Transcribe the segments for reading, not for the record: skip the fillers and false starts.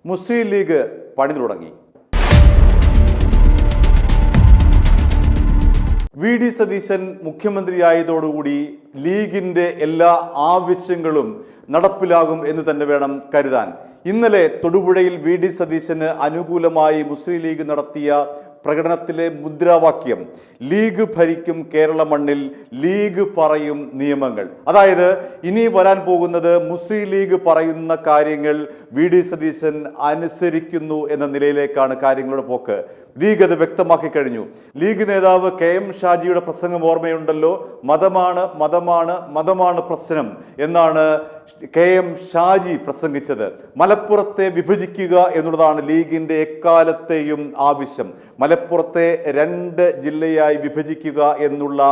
മുസ്ലിം league പണി തുടങ്ങി. V D Satheesan മുഖ്യമന്ത്രിയായതോടുകൂടി ലീഗിന്റെ എല്ലാ ആവശ്യങ്ങളും നടപ്പിലാകും എന്ന് തന്നെ വേണം കരുതാൻ. ഇന്നലെ തൊടുപുഴയിൽ വി ഡി സതീശന് അനുകൂലമായി മുസ്ലിം ലീഗ് നടത്തിയ പ്രകടനത്തിലെ മുദ്രാവാക്യം ലീഗ് ഭരിക്കും കേരള മണ്ണിൽ, ലീഗ് പറയും നിയമങ്ങൾ. അതായത് ഇനി വരാൻ പോകുന്നത് മുസ്ലിം ലീഗ് പറയുന്ന കാര്യങ്ങൾ വി ഡി സതീശൻ അനുസരിക്കുന്നു എന്ന നിലയിലേക്കാണ് കാര്യങ്ങളുടെ പോക്ക്. ലീഗ് അത് വ്യക്തമാക്കി കഴിഞ്ഞു. ലീഗ് നേതാവ് KM ഷാജിയുടെ പ്രസംഗം ഓർമ്മയുണ്ടല്ലോ. മതമാണ് പ്രശ്നം എന്നാണ് KM ഷാജി പ്രസംഗിച്ചത്. മലപ്പുറത്തെ വിഭജിക്കുക എന്നുള്ളതാണ് ലീഗിന്റെ എക്കാലത്തെയും ആവശ്യം. മലപ്പുറത്തെ 2 ജില്ലയായി വിഭജിക്കുക എന്നുള്ള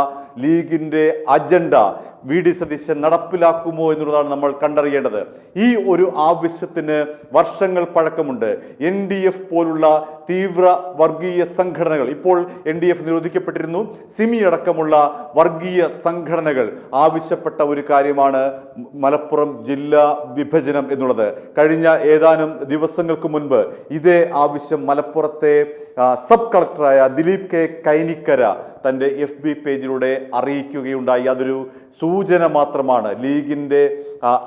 ലീഗിന്റെ അജണ്ട വി ഡി സതീശൻ നടപ്പിലാക്കുമോ എന്നുള്ളതാണ് നമ്മൾ കണ്ടറിയേണ്ടത്. ഈ ഒരു ആവശ്യത്തിന് വർഷങ്ങൾ പഴക്കമുണ്ട്. NDF പോലുള്ള തീവ്ര വർഗീയ സംഘടനകൾ, ഇപ്പോൾ NDF നിരോധിക്കപ്പെട്ടിരുന്നു, സിമി അടക്കമുള്ള വർഗീയ സംഘടനകൾ ആവശ്യപ്പെട്ട ഒരു കാര്യമാണ് മലപ്പുറം ജില്ലാ വിഭജനം എന്നുള്ളത്. കഴിഞ്ഞ ഏതാനും ദിവസങ്ങൾക്ക് മുൻപ് ഇതേ ആവശ്യം മലപ്പുറത്തെ സബ് കളക്ടറായ ദിലീപ് K കൈനിക്കര തൻ്റെ FB പേജിലൂടെ അറിയിക്കുകയുണ്ടായി. അതൊരു സൂചന മാത്രമാണ്, ലീഗിൻ്റെ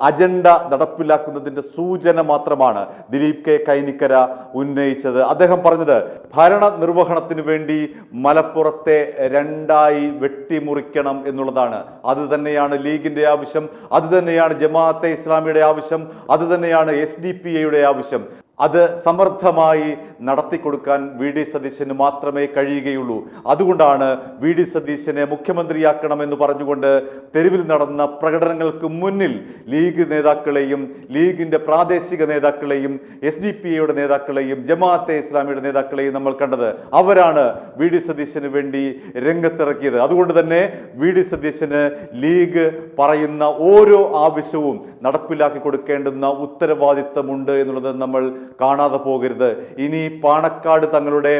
അജണ്ട നടപ്പിലാക്കുന്നതിൻ്റെ സൂചന മാത്രമാണ് ദിലീപ് K കൈനിക്കര ഉന്നയിച്ചത്. അദ്ദേഹം പറഞ്ഞത് ഭരണ നിർവഹണത്തിന് വേണ്ടി മലപ്പുറത്തെ 2ആയി വെട്ടിമുറിക്കണം എന്നുള്ളതാണ്. അത് തന്നെയാണ് ലീഗിൻ്റെ ആവശ്യം, അത് തന്നെയാണ് ജമാഅത്തെ ഇസ്ലാമിയുടെ ആവശ്യം, അത് തന്നെയാണ് SDPIയുടെ ആവശ്യം. അത് സമർത്ഥമായി നടത്തിക്കൊടുക്കാൻ വി ഡി സതീശന് മാത്രമേ കഴിയുകയുള്ളൂ. അതുകൊണ്ടാണ് വി ഡി സതീശനെ മുഖ്യമന്ത്രിയാക്കണമെന്ന് പറഞ്ഞുകൊണ്ട് തെരുവിൽ നടന്ന പ്രകടനങ്ങൾക്ക് മുന്നിൽ ലീഗ് നേതാക്കളെയും ലീഗിൻ്റെ പ്രാദേശിക നേതാക്കളെയും SDPIയുടെ നേതാക്കളെയും ജമാഅത്തെ ഇസ്ലാമിയുടെ നേതാക്കളെയും നമ്മൾ കണ്ടത്. അവരാണ് വി ഡി സതീശന് വേണ്ടി രംഗത്തിറക്കിയത്. അതുകൊണ്ട് തന്നെ വി ഡി സതീശന് ലീഗ് പറയുന്ന ഓരോ ആവശ്യവും നടപ്പിലാക്കി കൊടുക്കേണ്ടുന്ന ഉത്തരവാദിത്തമുണ്ട് എന്നുള്ളത് നമ്മൾ കാണാതെ പോകരുത്. ഇനി പാണക്കാട് തങ്ങളുടെ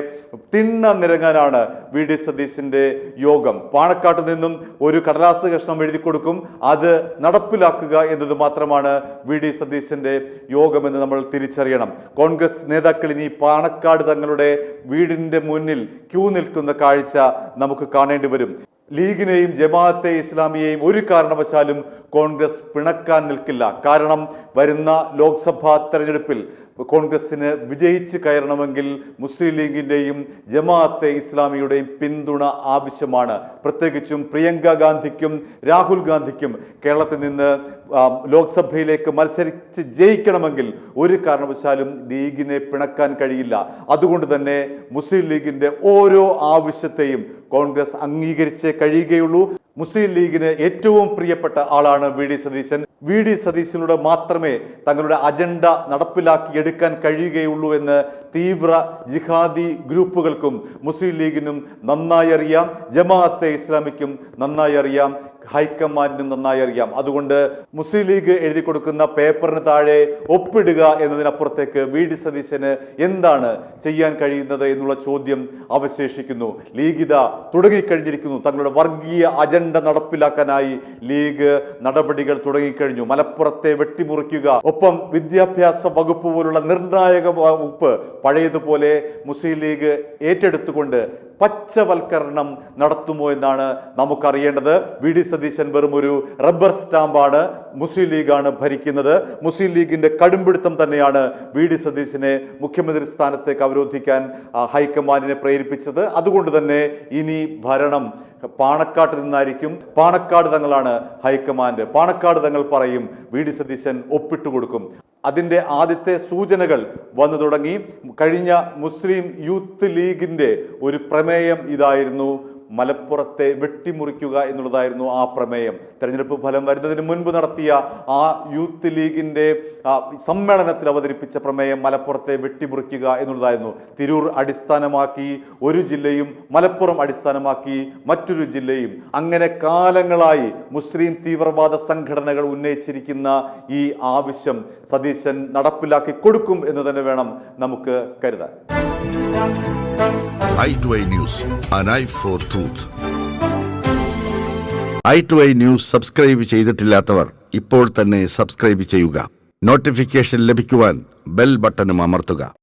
തിണ്ണ നിരങ്ങാനാണ് വി ഡി സതീശന്റെ യോഗം. പാണക്കാട്ട് നിന്നും ഒരു കടലാസ് കഷ്ണം എഴുതി കൊടുക്കും, അത് നടപ്പിലാക്കുക എന്നത് മാത്രമാണ് വി ഡി സതീശന്റെ യോഗമെന്ന് നമ്മൾ തിരിച്ചറിയണം. കോൺഗ്രസ് നേതാക്കൾ ഇനി പാണക്കാട് തങ്ങളുടെ വീടിന്റെ മുന്നിൽ ക്യൂ നിൽക്കുന്ന കാഴ്ച നമുക്ക് കാണേണ്ടി വരും. ലീഗിനെയും ജമാഅത്തെ ഇസ്ലാമിയെയും ഒരു കാരണവശാലും കോൺഗ്രസ് പിണക്കാൻ നിൽക്കില്ല. കാരണം വരുന്ന ലോക്സഭാ തെരഞ്ഞെടുപ്പിൽ കോൺഗ്രസിന് വിജയിച്ച് കയറണമെങ്കിൽ മുസ്ലിം ലീഗിൻ്റെയും ജമാഅത്തെ ഇസ്ലാമിയുടെയും പിന്തുണ ആവശ്യമാണ്. പ്രത്യേകിച്ചും പ്രിയങ്ക ഗാന്ധിക്കും രാഹുൽ ഗാന്ധിക്കും കേരളത്തിൽ നിന്ന് ലോക്സഭയിലേക്ക് മത്സരിച്ച് ജയിക്കണമെങ്കിൽ ഒരു കാരണവശാലും ലീഗിനെ പിണക്കാൻ കഴിയില്ല. അതുകൊണ്ട് തന്നെ മുസ്ലിം ലീഗിൻ്റെ ഓരോ ആവശ്യത്തെയും കോൺഗ്രസ് അംഗീകരിച്ചേ കഴിയുകയുള്ളൂ. മുസ്ലിം ലീഗിന് ഏറ്റവും പ്രിയപ്പെട്ട ആളാണ് V D Satheesan. V D സതീശനിലൂടെ മാത്രമേ തങ്ങളുടെ അജണ്ട നടപ്പിലാക്കിയെടുക്കാൻ കഴിയുകയുള്ളൂ എന്ന് തീവ്ര ജിഹാദി ഗ്രൂപ്പുകൾക്കും മുസ്ലിം ലീഗിനും നന്നായി അറിയാം, ജമാഅത്തെ ഇസ്ലാമിക്കും നന്നായി അറിയാം, ഹൈക്കമാൻഡിനും നന്നായി അറിയാം. അതുകൊണ്ട് മുസ്ലിം ലീഗ് എഴുതി കൊടുക്കുന്ന പേപ്പറിന് താഴെ ഒപ്പിടുക എന്നതിനപ്പുറത്തേക്ക് വി ഡി സതീശന് എന്താണ് ചെയ്യാൻ കഴിയുന്നത് എന്നുള്ള ചോദ്യം അവശേഷിക്കുന്നു. ലീഗ് ഇതാ തുടങ്ങിക്കഴിഞ്ഞിരിക്കുന്നു. തങ്ങളുടെ വർഗീയ അജണ്ട നടപ്പിലാക്കാനായി ലീഗ് നടപടികൾ തുടങ്ങിക്കഴിഞ്ഞു. മലപ്പുറത്തെ വെട്ടിമുറിക്കുക, ഒപ്പം വിദ്യാഭ്യാസ വകുപ്പ് പോലുള്ള നിർണായക വകുപ്പ് പഴയതുപോലെ മുസ്ലിം ലീഗ് ഏറ്റെടുത്തുകൊണ്ട് പച്ചവൽക്കരണം നടത്തുമോ എന്നാണ് നമുക്കറിയേണ്ടത്. വി ഡി സതീശൻ വെറും ഒരു റബ്ബർ സ്റ്റാമ്പാണ്. മുസ്ലിം ലീഗാണ് ഭരിക്കുന്നത്. മുസ്ലിം ലീഗിന്റെ കടുംപിടുത്തം തന്നെയാണ് വി ഡി സതീശനെ മുഖ്യമന്ത്രി സ്ഥാനത്തേക്ക് അവരോധിക്കാൻ ഹൈക്കമാൻഡിനെ പ്രേരിപ്പിച്ചത്. അതുകൊണ്ട് തന്നെ ഇനി ഭരണം പാണക്കാട്ട് നിന്നായിരിക്കും. പാണക്കാട് തങ്ങളാണ് ഹൈക്കമാൻഡ്. പാണക്കാട് തങ്ങൾ പറയും, വി ഡി സതീശൻ ഒപ്പിട്ടു കൊടുക്കും. അതിൻ്റെ ആദ്യത്തെ സൂചനകൾ വന്നു തുടങ്ങി. കഴിഞ്ഞ മുസ്ലിം യൂത്ത് ലീഗിൻ്റെ ഒരു പ്രമേയം ഇതായിരുന്നു, മലപ്പുറത്തെ വെട്ടിമുറിക്കുക എന്നുള്ളതായിരുന്നു ആ പ്രമേയം. തെരഞ്ഞെടുപ്പ് ഫലം വരുന്നതിന് മുൻപ് നടത്തിയ ആ യൂത്ത് ലീഗിൻ്റെ സമ്മേളനത്തിൽ അവതരിപ്പിച്ച പ്രമേയം മലപ്പുറത്തെ വെട്ടിമുറിക്കുക എന്നുള്ളതായിരുന്നു. തിരൂർ അടിസ്ഥാനമാക്കി ഒരു ജില്ലയും മലപ്പുറം അടിസ്ഥാനമാക്കി മറ്റൊരു ജില്ലയും, അങ്ങനെ കാലങ്ങളായി മുസ്ലിം തീവ്രവാദ സംഘടനകൾ ഉന്നയിച്ചിരിക്കുന്ന ഈ ആവശ്യം സതീശൻ നടപ്പിലാക്കി കൊടുക്കും എന്ന് തന്നെ വേണം നമുക്ക് കരുതാൻ. i2i News, an eye for truth. i2i News subscribe ചെയ്തിട്ടില്ലാത്തവർ ഇപ്പോൾ തന്നെ സബ്സ്ക്രൈബ് ചെയ്യുക. നോട്ടിഫിക്കേഷൻ ലഭിക്കുവാൻ ബെൽ ബട്ടണും അമർത്തുക.